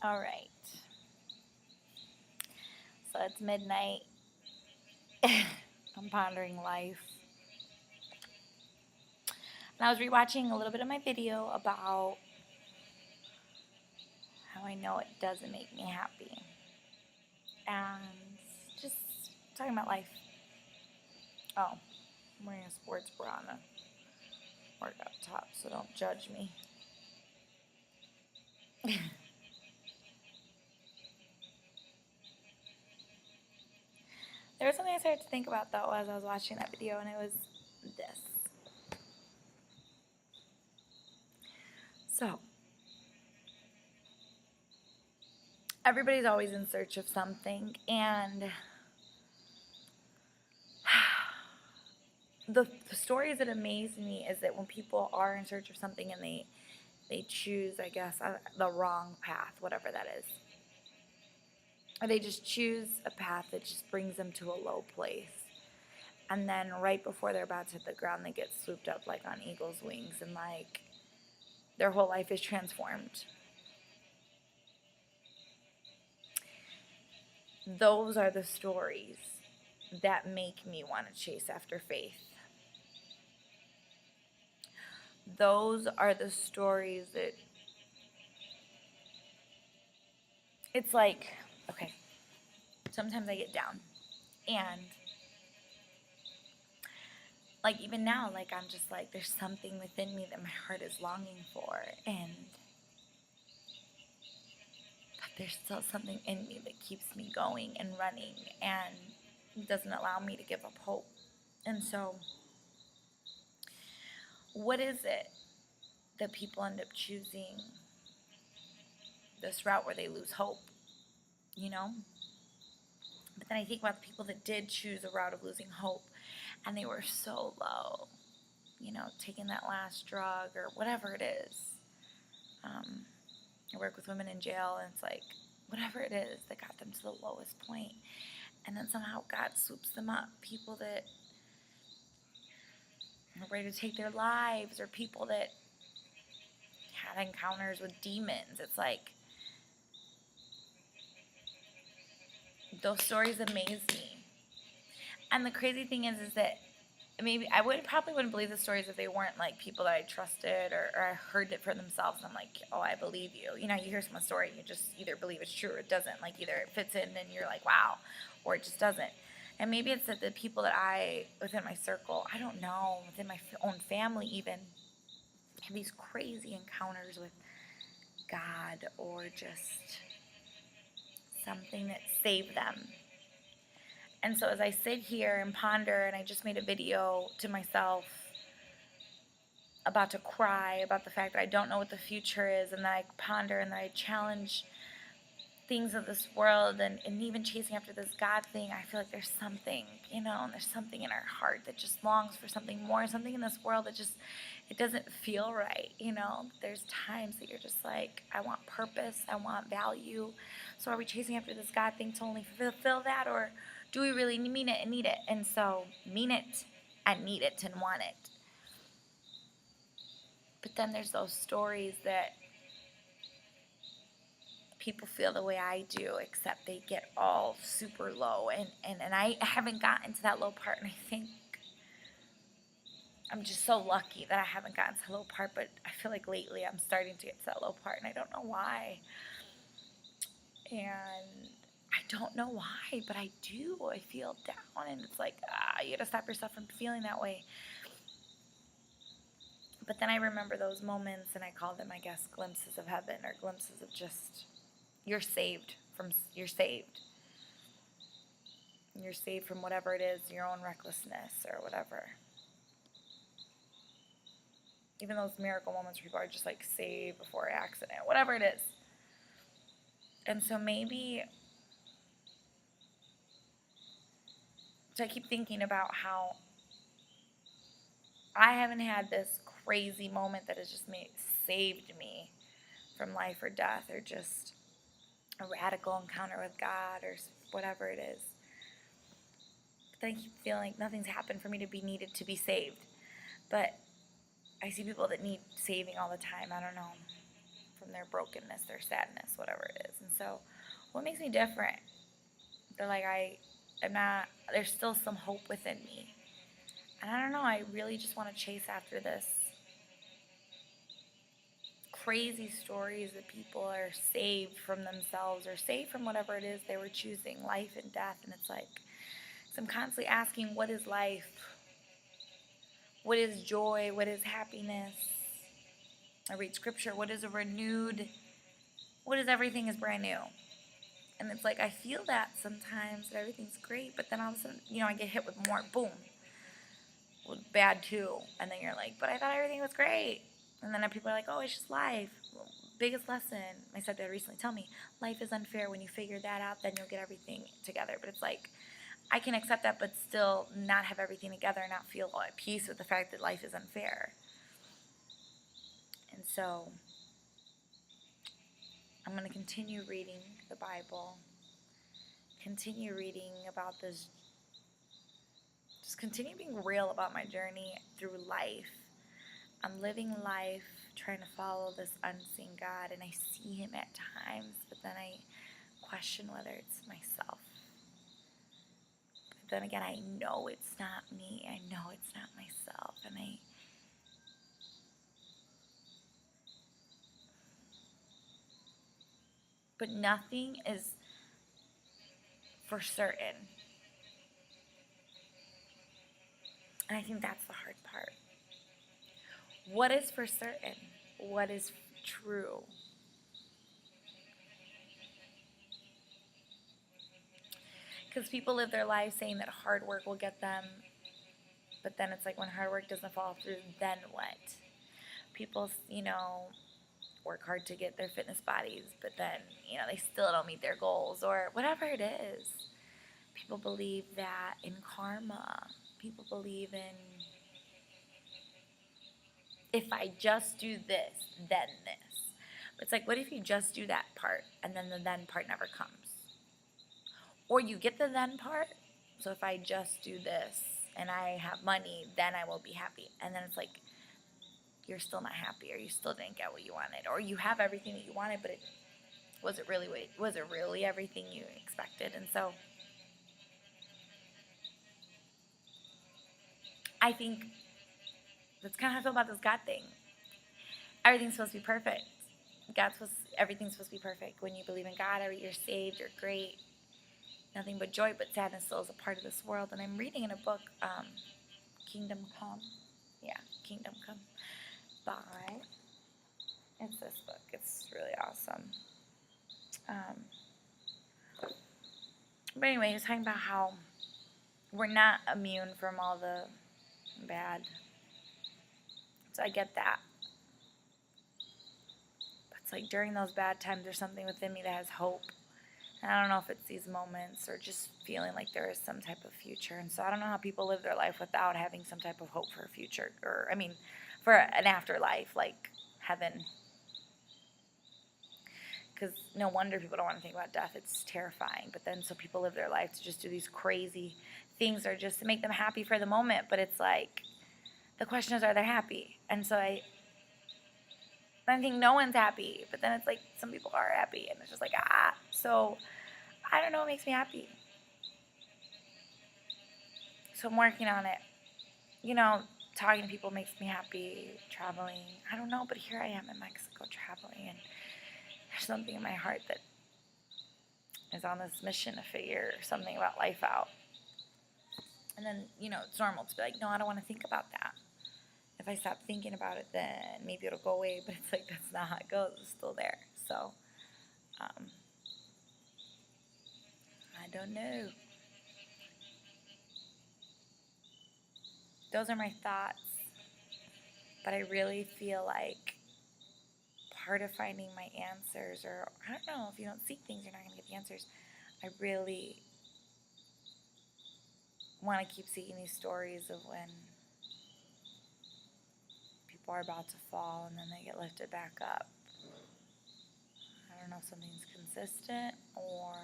All right. So it's midnight. I'm pondering life. And I was rewatching a little bit of my video about how I know it doesn't make me happy. And just talking about life. Oh, I'm wearing a sports bra and a workout top, so don't judge me. There was something I started to think about though as I was watching that video, and it was this. So, everybody's always in search of something, and the stories that amaze me is that when people are in search of something and they choose, I guess, the wrong path, whatever that is, or they just choose a path that just brings them to a low place. And then right before they're about to hit the ground, they get swooped up like on eagle's wings, and like their whole life is transformed. Those are the stories that make me want to chase after faith. Those are the stories that it's like, okay, sometimes I get down, and like even now, like I'm just like, there's something within me that my heart is longing for, and but there's still something in me that keeps me going and running and doesn't allow me to give up hope. And so what is it that people end up choosing this route where they lose hope, you know? But then I think about the people that did choose a route of losing hope, and they were so low, you know, taking that last drug or whatever it is. I work with women in jail, and it's like, whatever it is that got them to the lowest point. And then somehow God swoops them up. People that are ready to take their lives, or people that had encounters with demons. It's like, those stories amaze me. And the crazy thing is that maybe I probably wouldn't believe the stories if they weren't like people that I trusted, or I heard it for themselves, and I'm like, oh, I believe you. You know, you hear someone's story and you just either believe it's true or it doesn't. Like either it fits in and you're like, wow, or it just doesn't. And maybe it's that the people that within my circle, I don't know, within my own family even, have these crazy encounters with God, or just something that saved them. And so as I sit here and ponder, and I just made a video to myself about to cry about the fact that I don't know what the future is, and that I ponder and that I challenge things of this world, and even chasing after this God thing, I feel like there's something, you know, and there's something in our heart that just longs for something more, something in this world that just, it doesn't feel right, you know. There's times that you're just like, I want purpose, I want value. So are we chasing after this God thing to only fulfill that, or do we really mean it and need it? And so mean it and need it and want it. But then there's those stories that people feel the way I do, except they get all super low. And I haven't gotten to that low part, and I think I'm just so lucky that I haven't gotten to the low part, but I feel like lately I'm starting to get to that low part, and I don't know why. And I don't know why, but I do. I feel down, and it's like, you gotta stop yourself from feeling that way. But then I remember those moments, and I call them, I guess, glimpses of heaven, or glimpses of just, you're saved from whatever it is, your own recklessness or whatever. Even those miracle moments where people are just like saved before accident, whatever it is. And so maybe, so I keep thinking about how I haven't had this crazy moment that has just saved me from life or death, or just a radical encounter with God, or whatever it is. But then I keep feeling like nothing's happened for me to be needed to be saved. But I see people that need saving all the time. I don't know, from their brokenness, their sadness, whatever it is. And so, what makes me different? They're like, I'm not, there's still some hope within me. And I don't know, I really just want to chase after this crazy stories that people are saved from themselves or saved from whatever it is they were choosing, life and death. And it's like, so I'm constantly asking, what is life? What is joy? What is happiness? I read scripture. What is a renewed? What is everything is brand new? And it's like, I feel that sometimes that everything's great, but then all of a sudden, I get hit with more, boom, with bad too. And then you're like, but I thought everything was great. And then people are like, oh, it's just life. Well, biggest lesson, my stepdad recently told me, life is unfair. When you figure that out, then you'll get everything together. But it's like, I can accept that, but still not have everything together and not feel at peace with the fact that life is unfair. And so I'm going to continue reading the Bible, continue reading about this, just continue being real about my journey through life. I'm living life trying to follow this unseen God, and I see him at times, but then I question whether it's myself. But then again, I know it's not me. I know it's not myself, and but nothing is for certain. And I think that's the hard part. What is for certain? What is true? Because people live their lives saying that hard work will get them, but then it's like when hard work doesn't fall through, then what? People, work hard to get their fitness bodies, but then, they still don't meet their goals or whatever it is. People believe that in karma. People believe in, if I just do this, then this. But it's like, what if you just do that part and then the then part never comes? Or you get the then part, so if I just do this and I have money, then I will be happy. And then it's like, you're still not happy, or you still didn't get what you wanted, or you have everything that you wanted, but was it really everything you expected? And so I think that's kind of how I feel about this God thing. Everything's supposed to be perfect. Everything's supposed to be perfect. When you believe in God, you're saved, you're great. Nothing but joy, but sadness still is a part of this world. And I'm reading in a book, Kingdom Come. Yeah, Kingdom Come. It's this book. It's really awesome. But anyway, he was talking about how we're not immune from all the bad. So I get that. But it's like during those bad times, there's something within me that has hope. And I don't know if it's these moments or just feeling like there is some type of future. And so I don't know how people live their life without having some type of hope for a future. For an afterlife, like heaven. Because no wonder people don't want to think about death. It's terrifying. But then so people live their life to just do these crazy things or just to make them happy for the moment. But it's like, the question is, are they happy? And so I think no one's happy. But then it's like, some people are happy. And it's just like, So I don't know what makes me happy. So I'm working on it. Talking to people makes me happy. Traveling, I don't know. But here I am in Mexico traveling. And there's something in my heart that is on this mission to figure something about life out. And then, it's normal to be like, no, I don't want to think about that. If I stop thinking about it, then maybe it'll go away. But it's like, that's not how it goes. It's still there. So, I don't know. Those are my thoughts. But I really feel like part of finding my answers, or I don't know, if you don't seek things, you're not going to get the answers. I really want to keep seeking these stories of when people are about to fall and then they get lifted back up. I don't know if something's consistent, or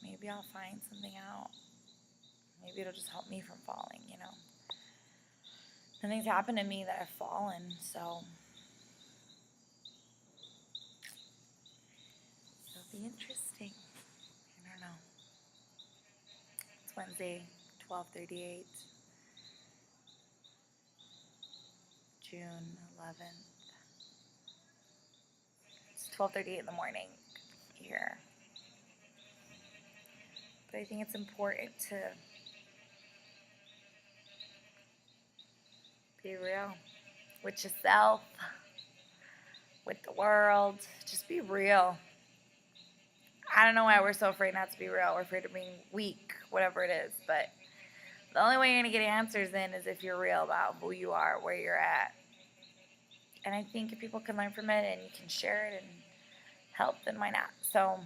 maybe I'll find something out. Maybe it'll just help me from falling, Something's happened to me that I've fallen, so interesting. I don't know. It's Wednesday, 12:38, June 11th. It's 12:38 in the morning here. But I think it's important to be real with yourself, with the world. Just be real. I don't know why we're so afraid not to be real. We're afraid of being weak, whatever it is. But the only way you're going to get answers in is if you're real about who you are, where you're at. And I think if people can learn from it and you can share it and help, then why not? So,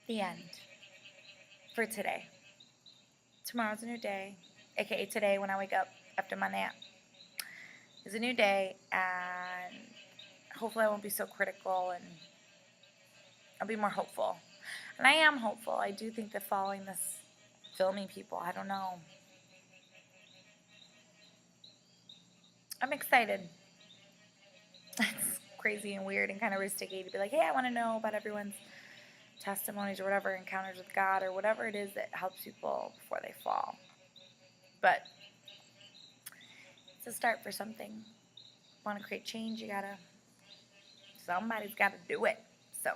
the end for today. Tomorrow's a new day, aka today when I wake up after my nap is a new day, and hopefully I won't be so critical and I'll be more hopeful. And I am hopeful. I do think that following this, filming people, I don't know. I'm excited. It's crazy and weird and kind of risky to be like, hey, I want to know about everyone's testimonies or whatever, encounters with God or whatever it is that helps people before they fall. But it's a start for something. Want to create change, somebody's got to do it. So